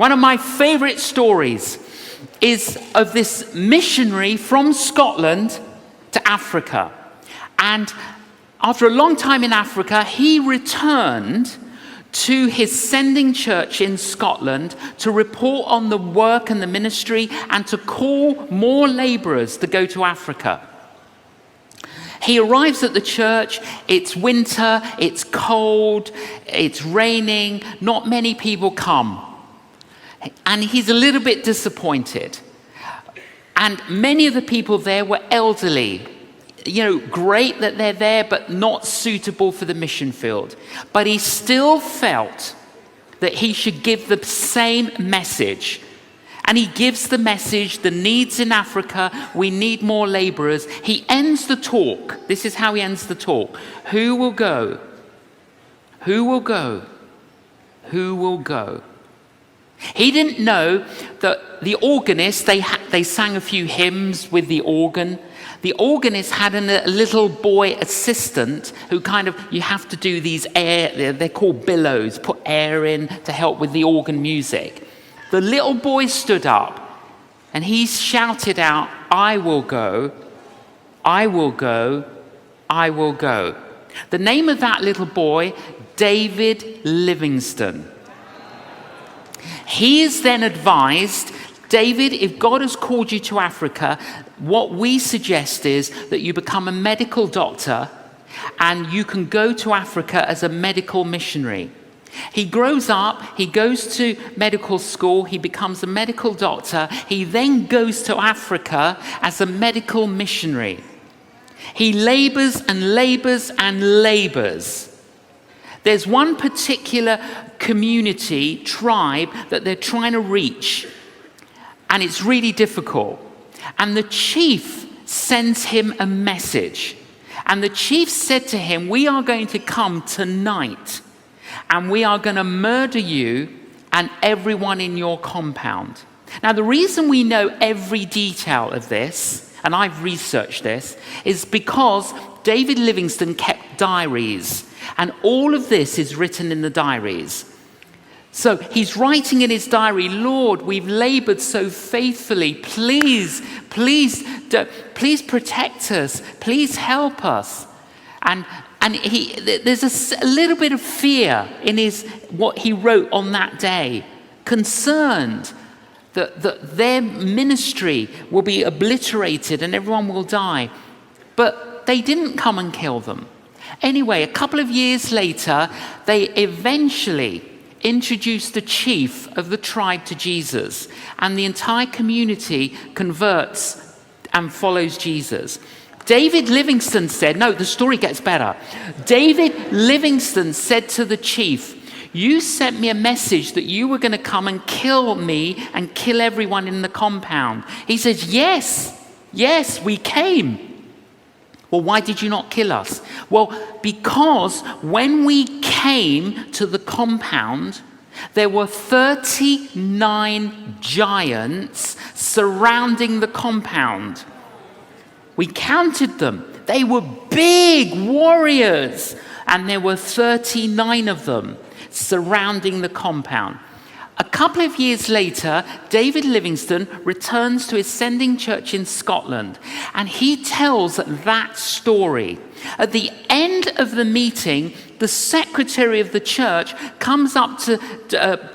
One of my favorite stories is of this missionary from Scotland to Africa. And after a long time in Africa, he returned to his sending church in Scotland to report on the work and the ministry and to call more laborers to go to Africa. He arrives at the church, it's winter, it's cold, it's raining, not many people come. And he's a little bit disappointed. And many of the people there were elderly. Great that they're there, but not suitable for the mission field. But he still felt that he should give the same message. And he gives the message, the needs in Africa, we need more laborers. He ends the talk. This is how he ends the talk. Who will go? Who will go? Who will go? He didn't know that the organist, they sang a few hymns with the organ. The organist had a little boy assistant who you have to do these they're called billows, put air in to help with the organ music. The little boy stood up and he shouted out, I will go, I will go, I will go. The name of that little boy, David Livingstone. He is then advised, David, if God has called you to Africa, what we suggest is that you become a medical doctor and you can go to Africa as a medical missionary. He grows up, he goes to medical school, he becomes a medical doctor, he then goes to Africa as a medical missionary. He labors and labors and labors. There's one particular community, tribe, that they're trying to reach, and it's really difficult. And the chief sends him a message. And the chief said to him, we are going to come tonight, and we are going to murder you and everyone in your compound. Now, the reason we know every detail of this, and I've researched this, is because David Livingstone kept diaries. And all of this is written in the diaries. So he's writing in his diary, Lord, we've labored so faithfully. Please protect us. Please help us. And there's a little bit of fear in what he wrote on that day, concerned that their ministry will be obliterated and everyone will die. But they didn't come and kill them. Anyway, a couple of years later, they eventually introduced the chief of the tribe to Jesus, and the entire community converts and follows Jesus. David Livingstone said, no, the story gets better. David Livingstone said to the chief, you sent me a message that you were going to come and kill me and kill everyone in the compound. He says, yes, we came. Well, why did you not kill us? Well, because when we came to the compound, there were 39 giants surrounding the compound. We counted them. They were big warriors, and there were 39 of them surrounding the compound. A couple of years later, David Livingstone returns to his sending church in Scotland, and he tells that story. At the end of the meeting, the secretary of the church comes up to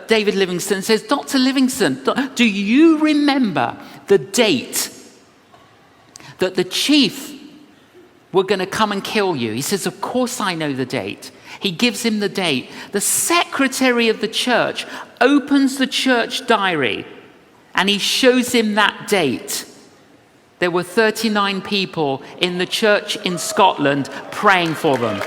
David Livingstone and says, Dr. Livingstone, do you remember the date that the chief were going to come and kill you? He says, of course I know the date. He gives him the date. The secretary of the church opens the church diary and he shows him that date. There were 39 people in the church in Scotland praying for them.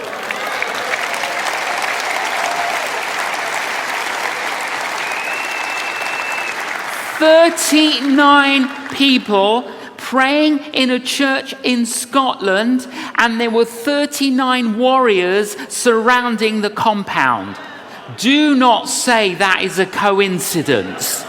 "39 people praying in a church in Scotland, and there were 39 warriors surrounding the compound." Do not say that is a coincidence.